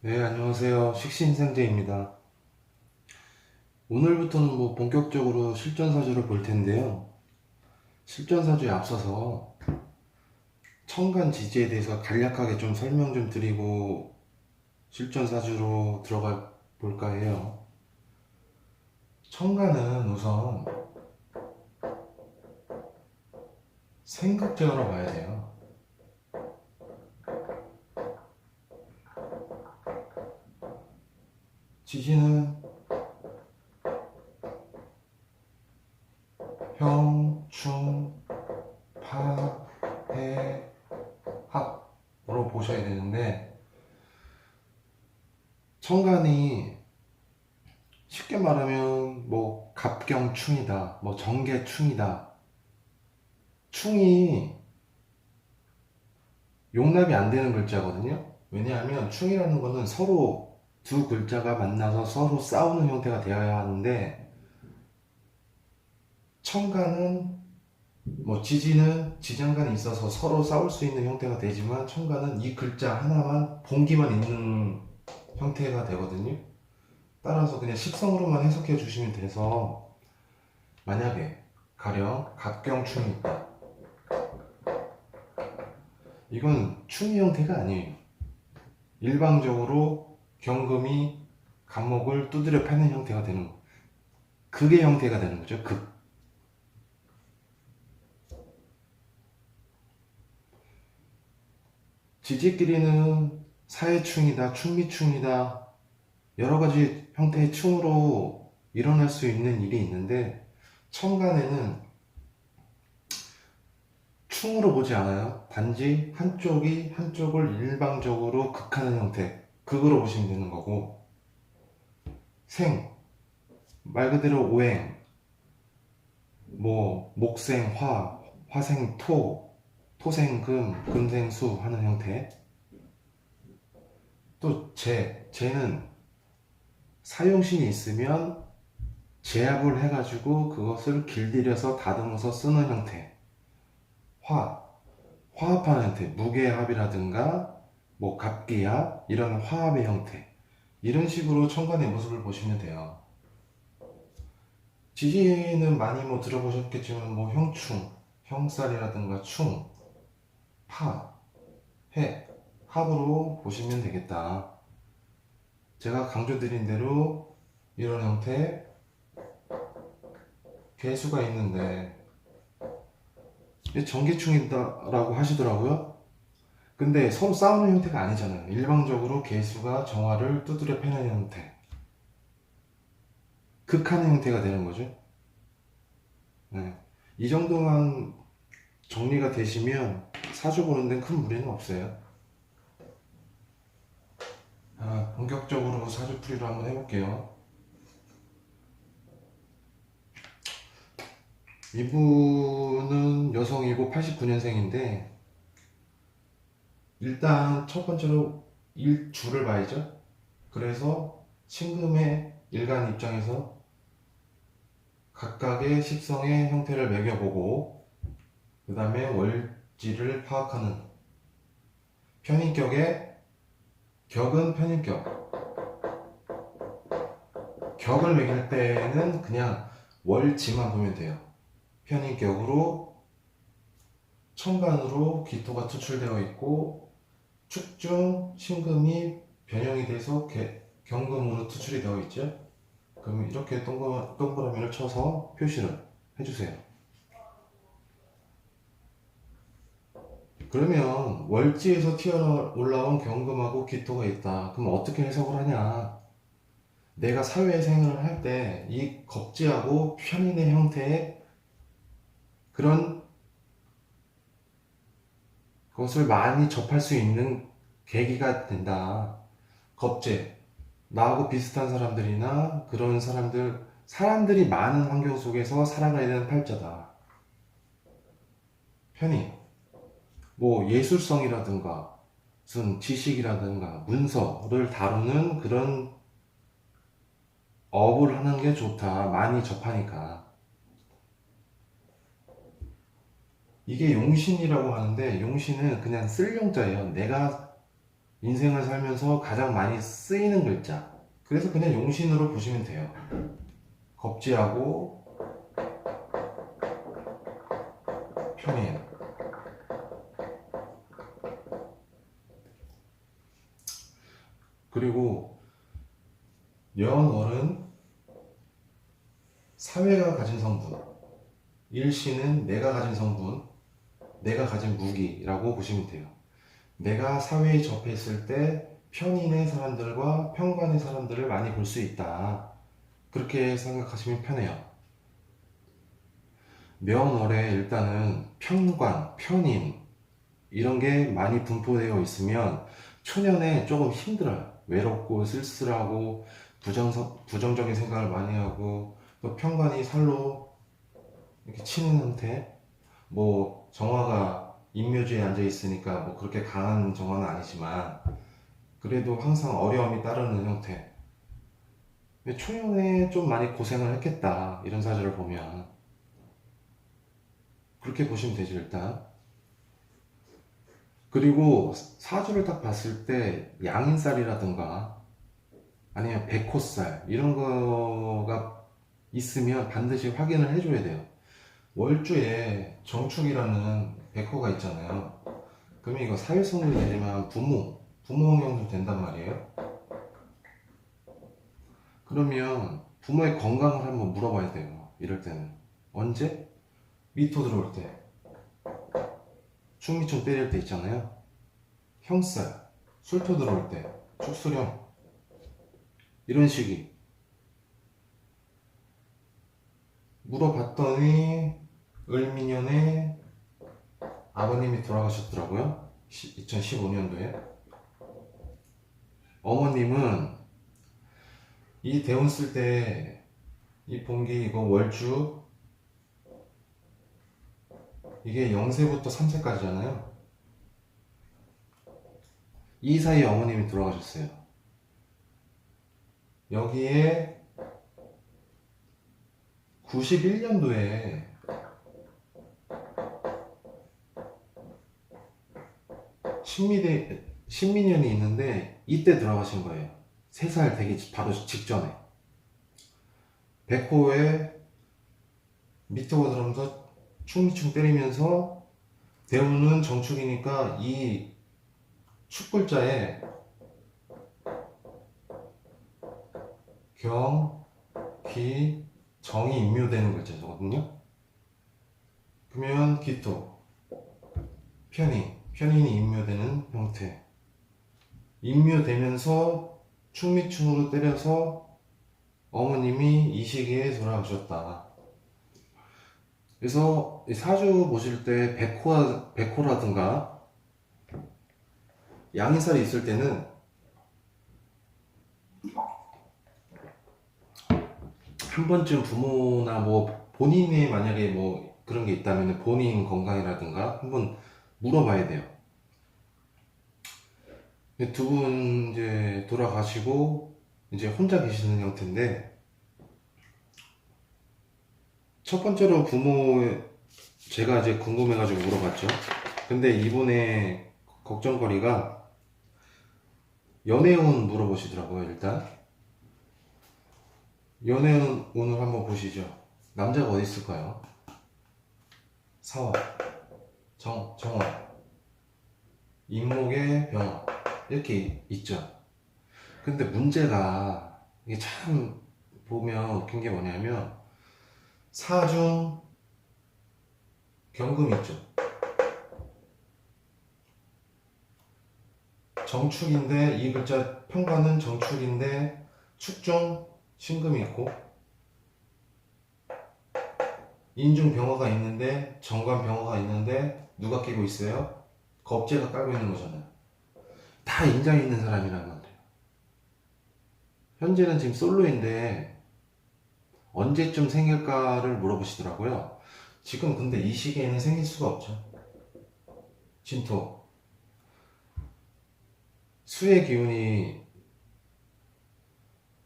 네, 안녕하세요. 식신생제입니다. 오늘부터는 본격적으로 실전사주를 볼 텐데요. 실전사주에 앞서서 천간 지지에 대해서 간략하게 좀 설명 좀 드리고 실전사주로 들어가 볼까 해요. 천간은 우선 생극제어로 봐야 돼요. 지지는 형, 충, 파, 해, 합으로 보셔야 되는데, 천간이 쉽게 말하면 갑경충이다, 정계충이다. 충이 용납이 안 되는 글자거든요. 왜냐하면 충이라는 거는 서로 두 글자가 만나서 서로 싸우는 형태가 되어야 하는데, 천간은 지지는 지장간이 있어서 서로 싸울 수 있는 형태가 되지만, 천간은 이 글자 하나만 본기만 있는 형태가 되거든요. 따라서 그냥 식성으로만 해석해 주시면 돼서, 만약에 가령 갑경충이 있다, 이건 충이 형태가 아니에요. 일방적으로 경금이 간목을 두드려 패는 형태가 되는 거. 극의 형태가 되는 거죠. 극. 지지끼리는 사해충이다, 충미충이다, 여러 가지 형태의 충으로 일어날 수 있는 일이 있는데, 천간에는 충으로 보지 않아요. 단지 한쪽이 한쪽을 일방적으로 극하는 형태, 극으로 보시면 되는 거고, 생, 말 그대로 오행, 목생 화, 화생 토, 토생 금, 금생 수 하는 형태. 또 재는 사용신이 있으면 제압을 해가지고 그것을 길들여서 다듬어서 쓰는 형태. 화합하는 형태, 무게합이라든가 갑기합, 이런 화합의 형태. 이런 식으로 천간의 모습을 보시면 돼요. 지지는 많이 들어보셨겠지만 형충, 형살이라든가 충, 파, 해, 합으로 보시면 되겠다. 제가 강조드린 대로 이런 형태 개수가 있는데, 전기충이다라고 하시더라고요. 근데 서로 싸우는 형태가 아니잖아요. 일방적으로 개수가 정화를 두드려 패는 형태, 극하는 형태가 되는 거죠. 네. 이 정도만 정리가 되시면 사주 보는 데는 큰 무리는 없어요. 본격적으로 사주풀이를 한번 해볼게요. 이분은 여성이고 89년생인데, 일단 첫 번째로 일주를 봐야죠. 그래서 신금의 일간 입장에서 각각의 식성의 형태를 매겨보고, 그 다음에 월지를 파악하는, 편인격의 격은 편인격, 격을 매길 때는 그냥 월지만 보면 돼요. 편인격으로 천간으로 기토가 투출되어 있고, 축중 신금이 변형이 돼서 경금으로 투출이 되어 있죠. 그러면 이렇게 동그라미를 쳐서 표시를 해주세요. 그러면 월지에서 튀어 올라온 경금하고 기토가 있다. 그럼 어떻게 해석을 하냐? 내가 사회생활을 할 때 이 겁지하고 편인의 형태의 그런 것을 많이 접할 수 있는 계기가 된다. 겁재, 나하고 비슷한 사람들이나 그런 사람들이 많은 환경 속에서 살아가야 되는 팔자다. 편인, 예술성이라든가 무슨 지식이라든가 문서를 다루는 그런 업을 하는 게 좋다. 많이 접하니까. 이게 용신이라고 하는데, 용신은 그냥 쓸 용자예요. 내가 인생을 살면서 가장 많이 쓰이는 글자. 그래서 그냥 용신으로 보시면 돼요. 겁지하고 편인. 그리고 연월은 사회가 가진 성분, 일시는 내가 가진 성분, 내가 가진 무기라고 보시면 돼요. 내가 사회에 접했을 때 편인의 사람들과 편관의 사람들을 많이 볼 수 있다. 그렇게 생각하시면 편해요. 명월에 일단은 편관, 편인 이런 게 많이 분포되어 있으면 초년에 조금 힘들어요. 외롭고 쓸쓸하고 부정적인 생각을 많이 하고 또 편관이 살로 이렇게 치는 형태. 뭐 정화가 인묘지에 앉아 있으니까 뭐 그렇게 강한 정화는 아니지만 그래도 항상 어려움이 따르는 형태. 초년에 좀 많이 고생을 했겠다 이런 사주를 보면 그렇게 보시면 되죠 일단. 그리고 사주를 딱 봤을 때 양인살이라든가 아니면 백호살 이런 거가 있으면 반드시 확인을 해줘야 돼요. 월주에 정축이라는 백호가 있잖아요. 그러면 이거 사회성분이 되지만 부모 영향도 된단 말이에요. 그러면 부모의 건강을 한번 물어봐야 돼요. 이럴 때는 언제? 미토 들어올 때, 충미충 때릴 때 있잖아요. 형살, 술토 들어올 때, 축수령 이런 시기 물어봤더니 을미년에 아버님이 돌아가셨더라고요. 2015년도에. 어머님은 이 대운 쓸 때 이 본기 이거 월주 이게 0세부터 3세까지잖아요. 이 사이에 어머님이 돌아가셨어요. 여기에 91년도에 신민년이 있는데 이때 돌아가신 거예요. 3살 되기 바로 직전에. 백호에 미토가 들어오면서 충미충 때리면서 대우는 정축이니까 이 축글자에 경, 기, 정이 임묘되는 글자거든요. 그러면 기토, 편인이 임묘되는 형태. 임묘되면서 충미충으로 때려서 어머님이 이 시기에 돌아가셨다. 그래서 사주 보실 때 백호라든가 양인살이 있을 때는 한 번쯤 부모나 뭐 본인이 만약에 뭐 그런 게 있다면 본인 건강이라든가 한번 물어봐야 돼요. 두 분 이제 돌아가시고 이제 혼자 계시는 형태인데 첫 번째로 제가 이제 궁금해가지고 물어봤죠. 근데 이분의 걱정거리가 연애운 물어보시더라고요. 일단 연애운을 한번 보시죠. 남자가 어디 있을까요? 사화, 정화, 인목의 병화 이렇게 있죠. 근데 문제가 이게 참 보면 웃긴 게 뭐냐면 사중 경금이 있죠. 정축인데 이 글자 평가는 정축인데 축중 신금이 있고 인중 병화가 있는데 정관 병화가 있는데 누가 끼고 있어요? 겁재가 깔고 있는 거잖아요. 다 인장 있는 사람이란 말이에요. 현재는 지금 솔로인데 언제쯤 생길까를 물어보시더라고요. 지금 근데 이 시기에는 생길 수가 없죠. 진토 수의 기운이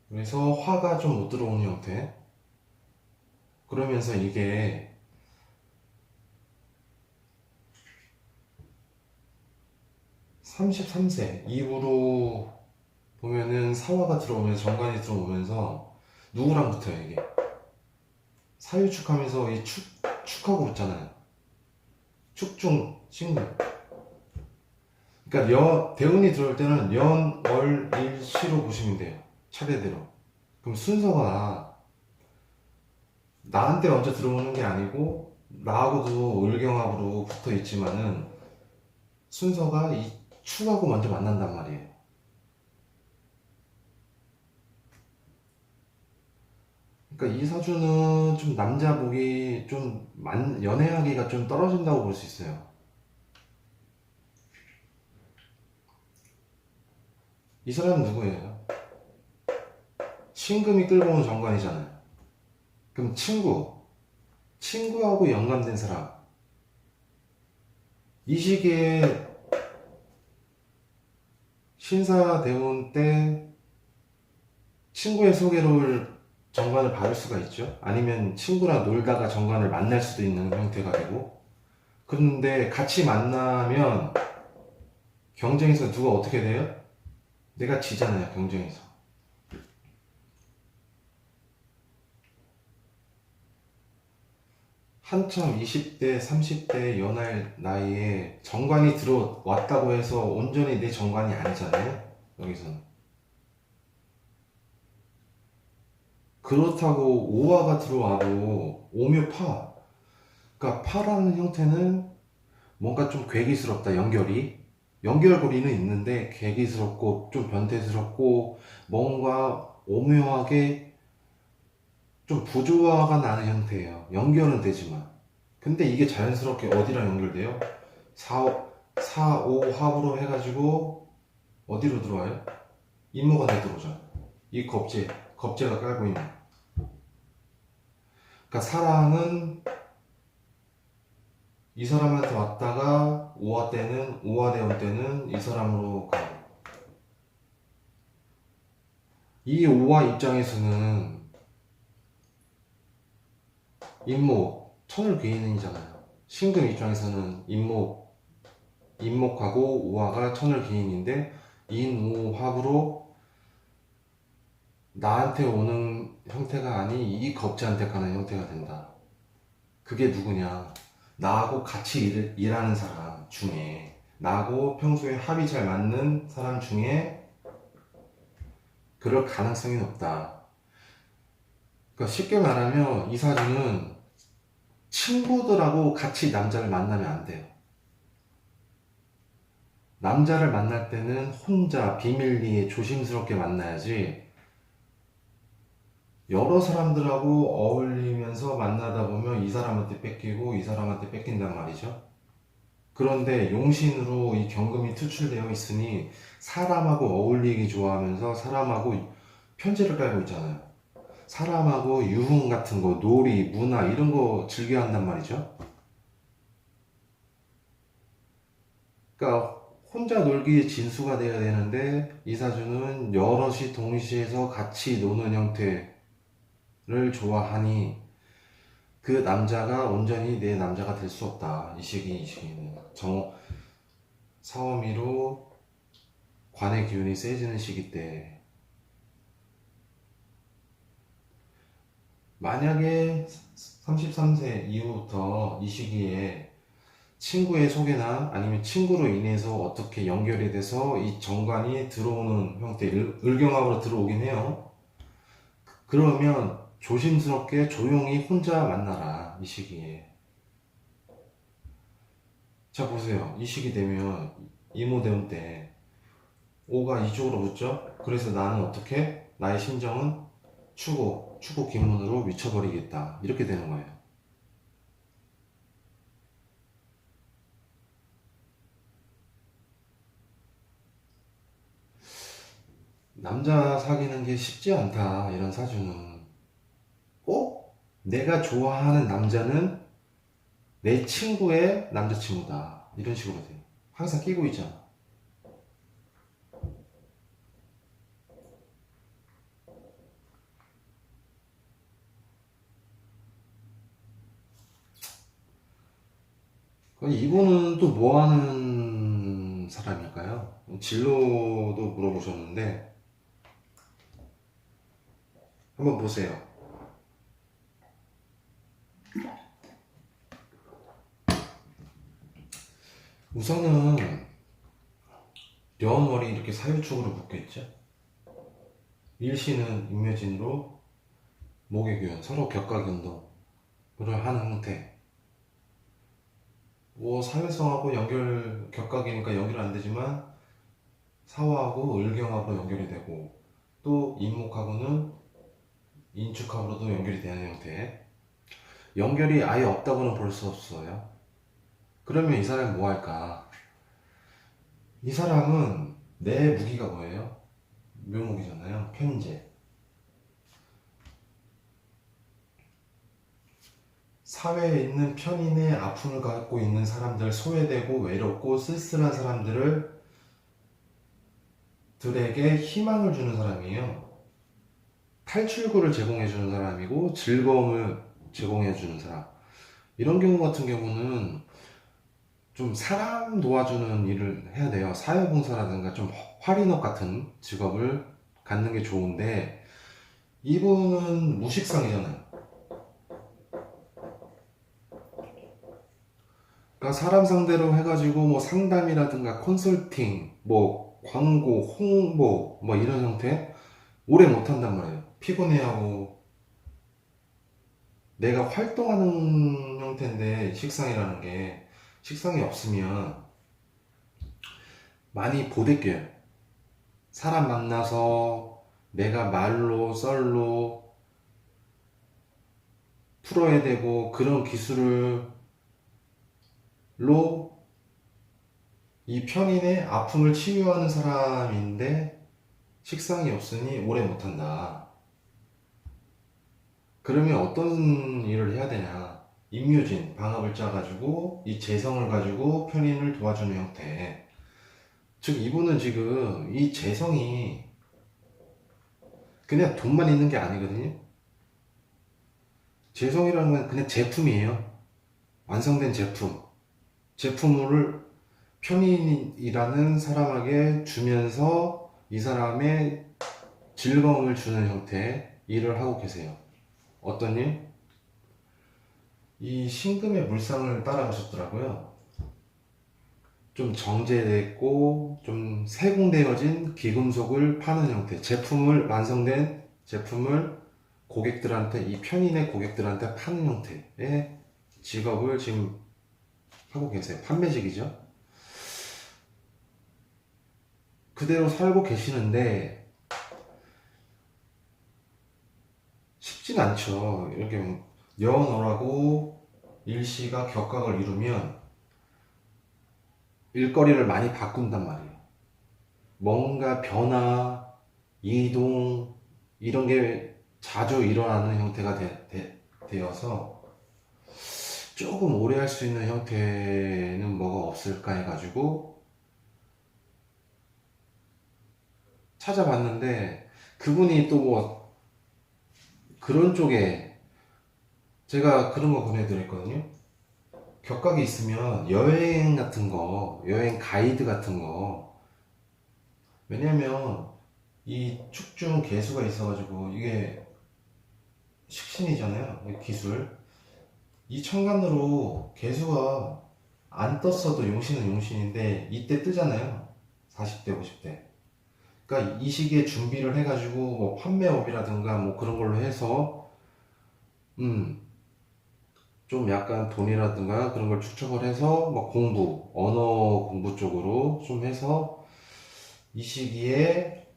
그래서 화가 좀 못 들어오는 형태. 그러면서 이게 33세 이후로 보면은 사화가 들어오면서 정관이 들어오면서 누구랑 붙어요 이게? 사유축하면서 이 축하고 붙잖아요. 축중 신금. 그러니까 대운이 들어올 때는 연, 월, 일, 시로 보시면 돼요. 차례대로. 그럼 순서가 나한테 먼저 들어오는 게 아니고 나하고도 을경합으로 붙어 있지만은 순서가 이 축하고 먼저 만난단 말이에요. 그러니까 이 사주는 좀 남자 복이 좀 연애하기가 좀 떨어진다고 볼 수 있어요. 이 사람은 누구예요? 신금이 끌고 온 정관이잖아요. 그럼 친구하고 연관된 사람. 이 시기에 신사대운 때 친구의 소개로 정관을 받을 수가 있죠. 아니면 친구랑 놀다가 정관을 만날 수도 있는 형태가 되고. 그런데 같이 만나면 경쟁에서 누가 어떻게 돼요? 내가 지잖아요, 경쟁에서. 한참 20대, 30대 연할 나이에 정관이 들어왔다고 해서 온전히 내 정관이 아니잖아요, 여기서는. 그렇다고 오화가 들어와도 오묘파. 그러니까 파라는 형태는 뭔가 좀 괴기스럽다, 연결고리는 있는데 괴기스럽고 좀 변태스럽고 뭔가 오묘하게 좀 부조화가 나는 형태예요. 연결은 되지만. 근데 이게 자연스럽게 어디랑 연결돼요? 4, 5 합으로 해가지고 어디로 들어와요? 임무관에 들어오죠. 이 겁재가 깔고 있는. 그러니까 사랑은 이 사람한테 왔다가 오화대원 때는 이 사람으로 가고. 이 오화 입장에서는 임목, 천을 귀인이잖아요. 신금 입장에서는 임목하고 오화가 천을 귀인인데 인오합으로 나한테 오는 형태가 아닌 이 겁재한테 가는 형태가 된다. 그게 누구냐? 나하고 같이 일하는 사람 중에, 나하고 평소에 합이 잘 맞는 사람 중에 그럴 가능성이 높다. 그러니까 쉽게 말하면 이 사주는 친구들하고 같이 남자를 만나면 안 돼요. 남자를 만날 때는 혼자 비밀리에 조심스럽게 만나야지, 여러 사람들하고 어울리면서 만나다 보면 이 사람한테 뺏기고 이 사람한테 뺏긴단 말이죠. 그런데 용신으로 이 경금이 투출되어 있으니 사람하고 어울리기 좋아하면서 사람하고 편지를 깔고 있잖아요. 사람하고 유흥 같은 거, 놀이, 문화 이런 거 즐겨 한단 말이죠. 그러니까 혼자 놀기에 진수가 돼야 되는데 이 사주는 여럿이 동시에서 같이 노는 형태를 좋아하니 그 남자가 온전히 내 남자가 될 수 없다. 이 시기는 사오미로 관의 기운이 세지는 시기 때, 만약에 33세 이후부터 이 시기에 친구의 소개나 아니면 친구로 인해서 어떻게 연결이 돼서 이 정관이 들어오는 형태, 을경합으로 들어오긴 해요. 그러면 조심스럽게 조용히 혼자 만나라, 이 시기에. 자, 보세요. 이 시기 되면 이모대운 때 오가 이쪽으로 붙죠? 그래서 나는 어떻게? 나의 심정은 추고 기문으로 미쳐버리겠다. 이렇게 되는 거예요. 남자 사귀는 게 쉽지 않다. 이런 사주는. 꼭 내가 좋아하는 남자는 내 친구의 남자친구다. 이런 식으로 돼요. 항상 끼고 있잖아. 이분은 또 뭐 하는 사람일까요? 진로도 물어보셨는데 한번 보세요. 우선은 려원월이 이렇게 사유축으로 묶여있죠. 일시는 임묘진으로 목의균, 서로 격각운동을 하는 형태. 뭐 사회성하고 연결, 격각이니까 연결 안 되지만 사화하고 을경합으로 연결이 되고, 또 인목하고는 인축합으로도 연결이 되는 형태. 연결이 아예 없다고는 볼 수 없어요. 그러면 이 사람이 뭐 할까? 이 사람은 내 무기가 뭐예요? 묘목이잖아요. 편재. 사회에 있는 편인의 아픔을 갖고 있는 사람들, 소외되고 외롭고 쓸쓸한 들에게 희망을 주는 사람이에요. 탈출구를 제공해 주는 사람이고 즐거움을 제공해 주는 사람. 이런 경우 같은 경우는 좀 사람 도와주는 일을 해야 돼요. 사회봉사라든가 좀 활인업 같은 직업을 갖는 게 좋은데, 이분은 무식상이잖아요. 그러니까 사람 상대로 해가지고 뭐 상담이라든가 컨설팅, 뭐 광고, 홍보, 뭐 이런 형태 오래 못한단 말이에요. 피곤해하고. 내가 활동하는 형태인데, 식상이라는 게 식상이 없으면 많이 보대껴요. 사람 만나서 내가 말로 썰로 풀어야 되고, 그런 기술로 이 편인의 아픔을 치유하는 사람인데 식상이 없으니 오래 못한다. 그러면 어떤 일을 해야 되냐? 임묘진, 방합을 짜가지고 이 재성을 가지고 편인을 도와주는 형태. 즉 이분은 지금 이 재성이 그냥 돈만 있는 게 아니거든요. 재성이라는 건 그냥 제품이에요. 완성된 제품. 제품을 편인이라는 사람에게 주면서 이 사람의 즐거움을 주는 형태의 일을 하고 계세요. 어떤 일? 이 신금의 물상을 따라가셨더라고요. 좀 정제됐고 좀 세공되어진 귀금속을 파는 형태, 완성된 제품을 고객들한테, 이 편인의 고객들한테 파는 형태의 직업을 지금 하고 계세요. 판매직이죠. 그대로 살고 계시는데 쉽진 않죠. 이렇게 여원어라고 일시가 격각을 이루면 일거리를 많이 바꾼단 말이에요. 뭔가 변화, 이동 이런 게 자주 일어나는 형태가 되어서 조금 오래 할 수 있는 형태는 뭐가 없을까 해가지고 찾아봤는데, 그분이 또 뭐 그런 쪽에, 제가 그런 거 보내드렸거든요. 격각이 있으면 여행 같은 거, 여행 가이드 같은 거. 왜냐면 이 축중 개수가 있어가지고 이게 식신이잖아요. 이 기술. 이 천간으로 개수가 안 떴어도 용신은 용신인데 이때 뜨잖아요. 40대, 50대. 그러니까 이 시기에 준비를 해가지고 뭐 판매업이라든가 뭐 그런 걸로 해서 좀 약간 돈이라든가 그런 걸 축적을 해서 뭐 언어 공부 쪽으로 좀 해서 이 시기에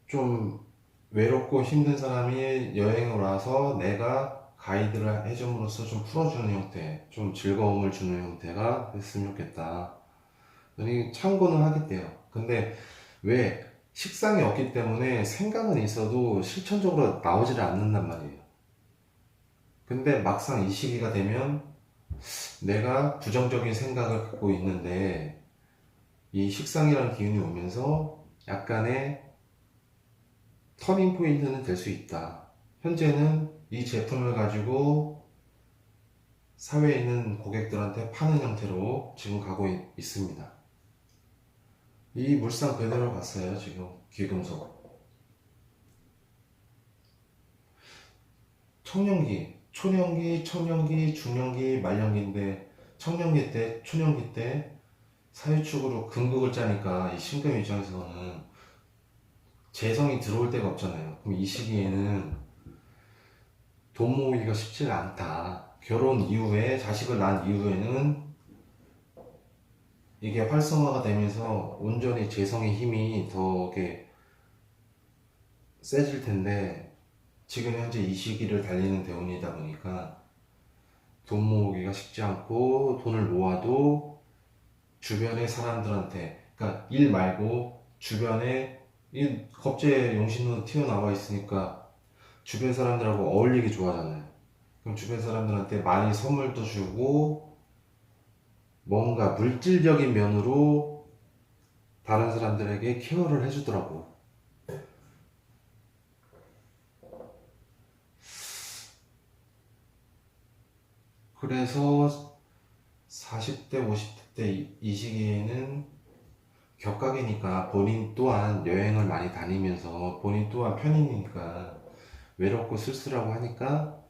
좀 외롭고 힘든 사람이 여행을 와서 내가 가이드를 해줌으로써 좀 풀어주는 형태, 좀 즐거움을 주는 형태가 됐으면 좋겠다. 그러니 참고는 하겠대요. 근데 왜 식상이 없기 때문에 생각은 있어도 실천적으로 나오지를 않는단 말이에요. 근데 막상 이 시기가 되면 내가 부정적인 생각을 갖고 있는데 이 식상이라는 기운이 오면서 약간의 터닝 포인트는 될 수 있다. 현재는 이 제품을 가지고 사회에 있는 고객들한테 파는 형태로 지금 가고 있습니다. 이 물상 그대로 갔어요. 지금 귀금속 청년기, 초년기, 청년기, 중년기, 말년기인데 청년기 때, 초년기 때 사유축으로 금극을 짜니까 이 신금 입장에서는 재성이 들어올 데가 없잖아요. 그럼 이 시기에는 돈 모으기가 쉽지가 않다. 결혼 이후에 자식을 낳은 이후에는 이게 활성화가 되면서 온전히 재성의 힘이 더 이렇게 세질 텐데 지금 현재 이 시기를 달리는 대운이다 보니까 돈 모으기가 쉽지 않고 돈을 모아도 주변의 사람들한테 그러니까 일 말고 주변에 이 겁재 용신으로 튀어나와 있으니까 주변 사람들하고 어울리기 좋아하잖아요. 그럼 주변 사람들한테 많이 선물도 주고 뭔가 물질적인 면으로 다른 사람들에게 케어를 해주더라고. 그래서 40대, 50대 때 이 시기에는 격각이니까 본인 또한 여행을 많이 다니면서 본인 또한 편인이니까 외롭고 쓸쓸하고 하니까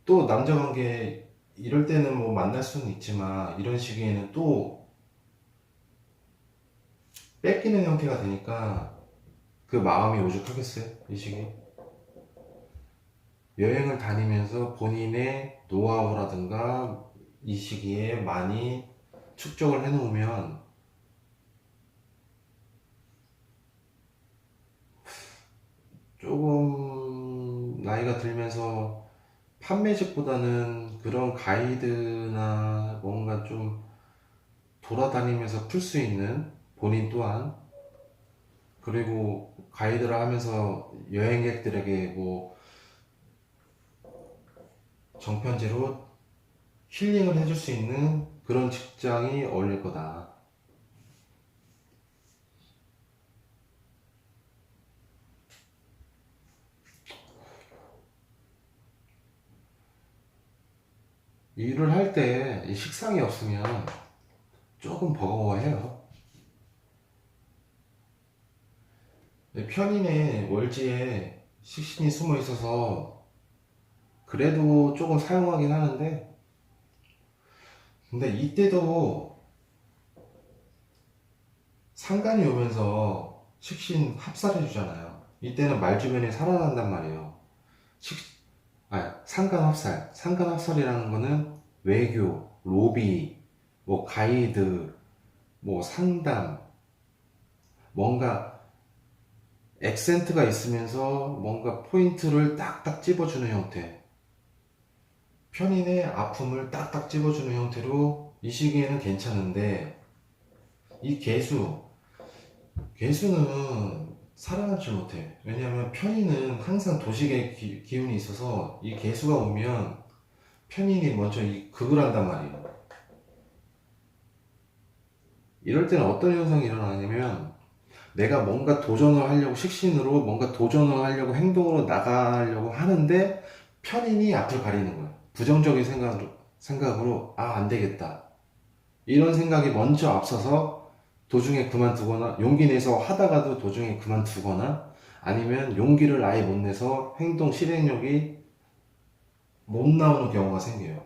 또 남자 관계 이럴 때는 뭐 만날 수는 있지만 이런 시기에는 또 뺏기는 형태가 되니까 그 마음이 오죽하겠어요? 이 시기 여행을 다니면서 본인의 노하우라든가 이 시기에 많이 축적을 해 놓으면 조금 나이가 들면서 판매직보다는 그런 가이드나 뭔가 좀 돌아다니면서 풀 수 있는 본인 또한 그리고 가이드를 하면서 여행객들에게 뭐 정편제로 힐링을 해줄 수 있는 그런 직장이 어울릴 거다. 일을 할 때 식상이 없으면 조금 버거워해요. 편인의 월지에 식신이 숨어 있어서 그래도 조금 사용하긴 하는데 근데 이때도 상관이 오면서 식신 합살해 주잖아요. 이때는 말 주변에 살아난단 말이에요. 식, 상관 합살. 상관 합살이라는 거는 외교, 로비, 뭐 가이드, 뭐 상담, 뭔가 액센트가 있으면서 뭔가 포인트를 딱딱 찝어주는 형태. 편인의 아픔을 딱딱 찝어주는 형태로 이 시기에는 괜찮은데 이 개수는 살아남지 못해. 왜냐하면 편인은 항상 도식의 기운이 있어서 이 개수가 오면 편인이 먼저 이 극을 한단 말이에요. 이럴 때는 어떤 현상이 일어나냐면 내가 뭔가 도전을 하려고 식신으로 뭔가 도전을 하려고 행동으로 나가려고 하는데 편인이 앞을 가리는 거야. 부정적인 생각으로 안 되겠다. 이런 생각이 먼저 앞서서 도중에 그만두거나 용기 내서 하다가도 도중에 그만두거나 아니면 용기를 아예 못 내서 행동 실행력이 못 나오는 경우가 생겨요.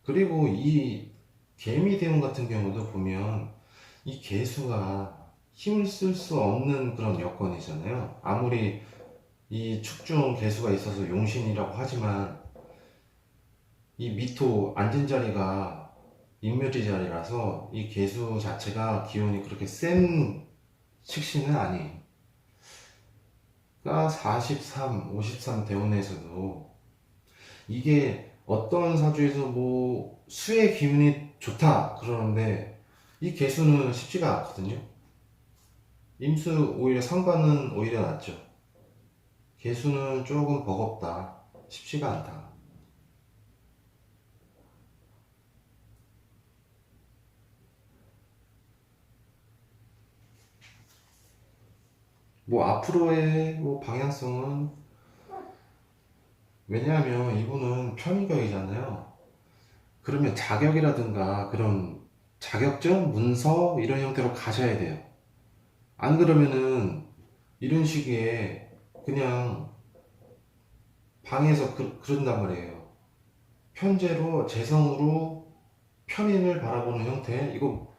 그리고 이 개미대운 같은 경우도 보면 이 개수가 힘을 쓸 수 없는 그런 여건이잖아요. 아무리 이 축중 개수가 있어서 용신이라고 하지만 이 미토 앉은 자리가 인묘지 자리라서 이 개수 자체가 기운이 그렇게 센 식신은 아니에요. 그러니까 43, 53 대운에서도 이게 어떤 사주에서 뭐 수의 기운이 좋다 그러는데 이 개수는 쉽지가 않거든요. 임수 오히려 상관은 오히려 낫죠. 개수는 조금 버겁다. 쉽지가 않다. 뭐 앞으로의 뭐 방향성은 왜냐하면 이분은 편의격이잖아요. 그러면 자격이라든가 그런 자격증, 문서 이런 형태로 가셔야 돼요. 안 그러면은 이런 시기에 그냥 방에서 그런단 말이에요. 편제로 재성으로 편인을 바라보는 형태. 이거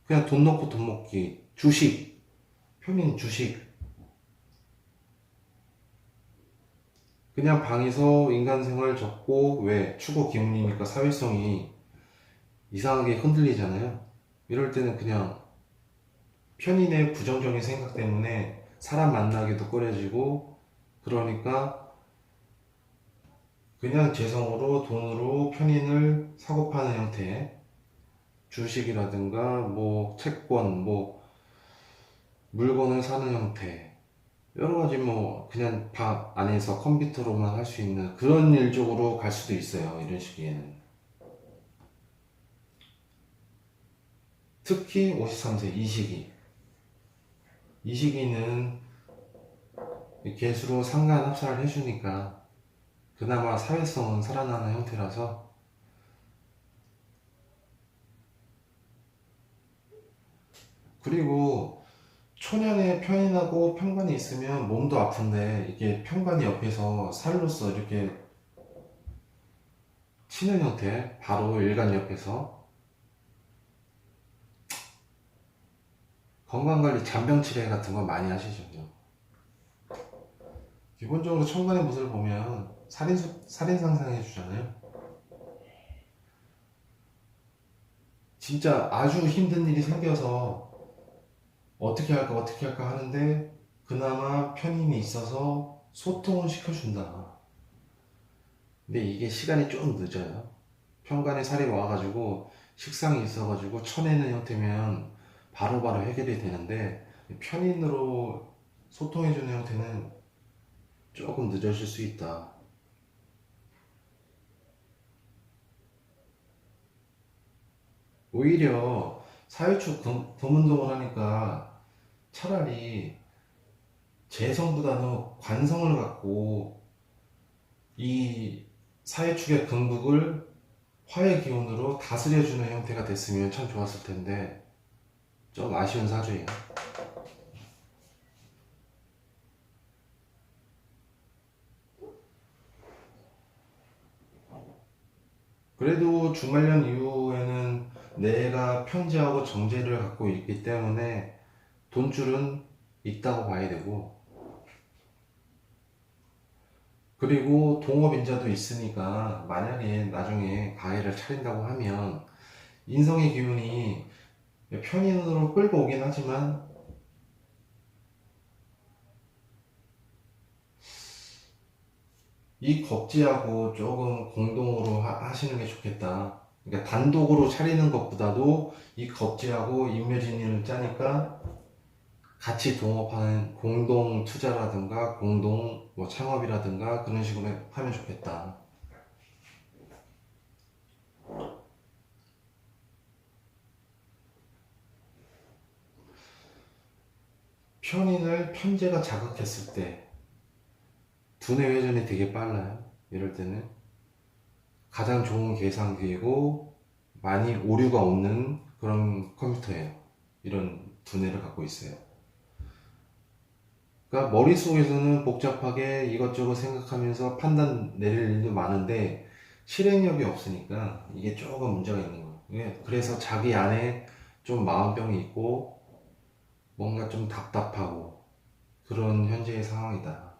그냥 돈 넣고 돈 먹기. 주식. 편인 주식. 그냥 방에서 인간 생활 접고 왜 추구 기운이니까 사회성이 이상하게 흔들리잖아요. 이럴 때는 그냥 편인의 부정적인 생각 때문에 사람 만나기도 꺼려지고 그러니까 그냥 재성으로 돈으로 편인을 사고 파는 형태 주식이라든가 뭐 채권 뭐 물건을 사는 형태 여러 가지 뭐 그냥 방 안에서 컴퓨터로만 할 수 있는 그런 일 쪽으로 갈 수도 있어요. 이런 시기에는 특히 53세 이 시기는 개수로 상관 합사를 해주니까 그나마 사회성은 살아나는 형태라서 그리고 초년에 편인하고 편관이 있으면 몸도 아픈데 이게 편관이 옆에서 살로서 이렇게 치는 형태 바로 일간 옆에서 건강관리 잔병치레 같은 거 많이 하시죠. 기본적으로 천간의 모습을 보면 살인 상상해 주잖아요. 진짜 아주 힘든 일이 생겨서 어떻게 할까 하는데 그나마 편인이 있어서 소통을 시켜준다. 근데 이게 시간이 좀 늦어요. 편간에 살이 와가지고 식상이 있어가지고 쳐내는 형태면 바로바로 해결이 되는데 편인으로 소통해주는 형태는 조금 늦어질 수 있다. 오히려 사회축 금운동을 하니까 차라리 재성보다는 관성을 갖고 이 사회축의 금극을 화의 기운으로 다스려주는 형태가 됐으면 참 좋았을 텐데 좀 아쉬운 사주예요. 그래도 주말년 이후에는 내가 편제하고 정제를 갖고 있기 때문에 돈줄은 있다고 봐야 되고 그리고 동업인자도 있으니까 만약에 나중에 가게를 차린다고 하면 인성의 기운이 편인으로 끌고 오긴 하지만 이 겁지하고 조금 공동으로 하시는 게 좋겠다. 그러니까 단독으로 차리는 것보다도 이 겁지하고 임묘진을 짜니까 같이 동업하는 공동 투자라든가 공동 뭐 창업이라든가 그런 식으로 하면 좋겠다. 편인을 편제가 자극했을 때 두뇌 회전이 되게 빨라요. 이럴 때는 가장 좋은 계산기이고 많이 오류가 없는 그런 컴퓨터예요. 이런 두뇌를 갖고 있어요. 그러니까 머릿속에서는 복잡하게 이것저것 생각하면서 판단 내릴 일도 많은데 실행력이 없으니까 이게 조금 문제가 있는 거예요. 그래서 자기 안에 좀 마음병이 있고 뭔가 좀 답답하고 그런 현재의 상황이다.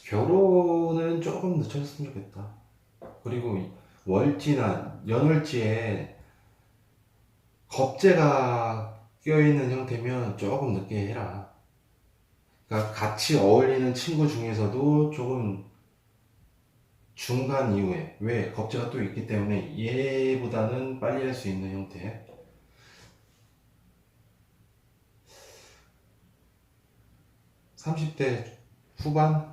결혼은 조금 늦춰졌으면 좋겠다. 그리고 월지나 연월지에 겁재가 껴있는 형태면 조금 늦게 해라. 그러니까 같이 어울리는 친구 중에서도 조금 중간 이후에 왜 겁재가 또 있기 때문에 얘보다는 빨리 할 수 있는 형태 30대 후반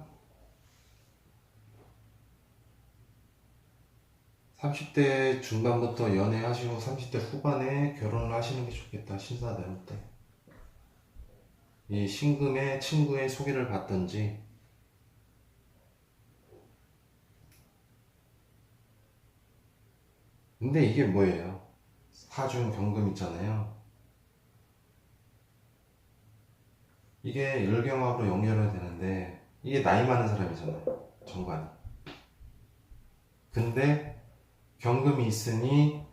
30대 중반부터 연애하시고 30대 후반에 결혼을 하시는 게 좋겠다. 신사대로 때 이 신금의 친구의 소개를 받든지 근데 이게 뭐예요? 하중 경금 있잖아요. 이게 열경합으로 연결은 되는데 이게 나이 많은 사람이잖아요. 정관이. 근데 경금이 있으니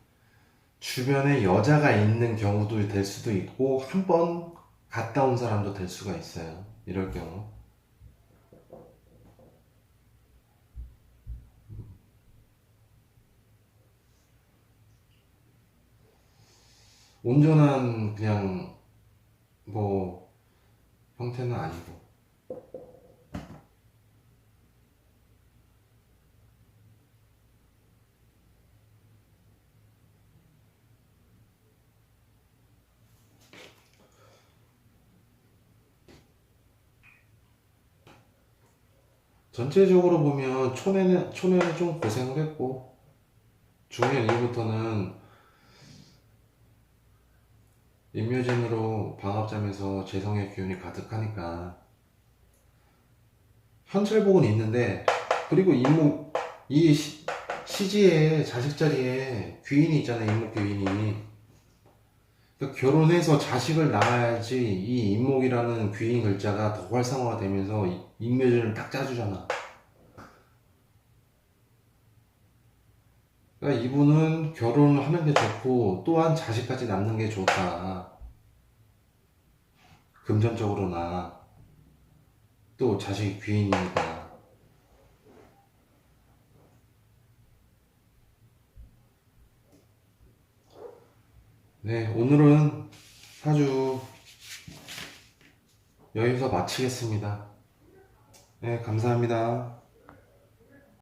주변에 여자가 있는 경우도 될 수도 있고 한 번 갔다 온 사람도 될 수가 있어요. 이럴 경우. 온전한 그냥 뭐 형태는 아니고. 전체적으로 보면 초내는 좀 고생을 했고 중년 이후부터는 임묘진으로 방합점에서 재성의 기운이 가득하니까 현찰복은 있는데, 그리고 이 시지에 자식 자리에 귀인이 있잖아요. 임목 귀인이. 그러니까 결혼해서 자식을 낳아야지 이 임목이라는 귀인 글자가 더 활성화가 되면서 임묘진을 딱 짜주잖아. 그러니까 이분은 결혼을 하는 게 좋고 또한 자식까지 낳는 게 좋다. 금전적으로나 또 자식이 귀인이니까. 네, 오늘은 사주 여기서 마치겠습니다. 네, 감사합니다.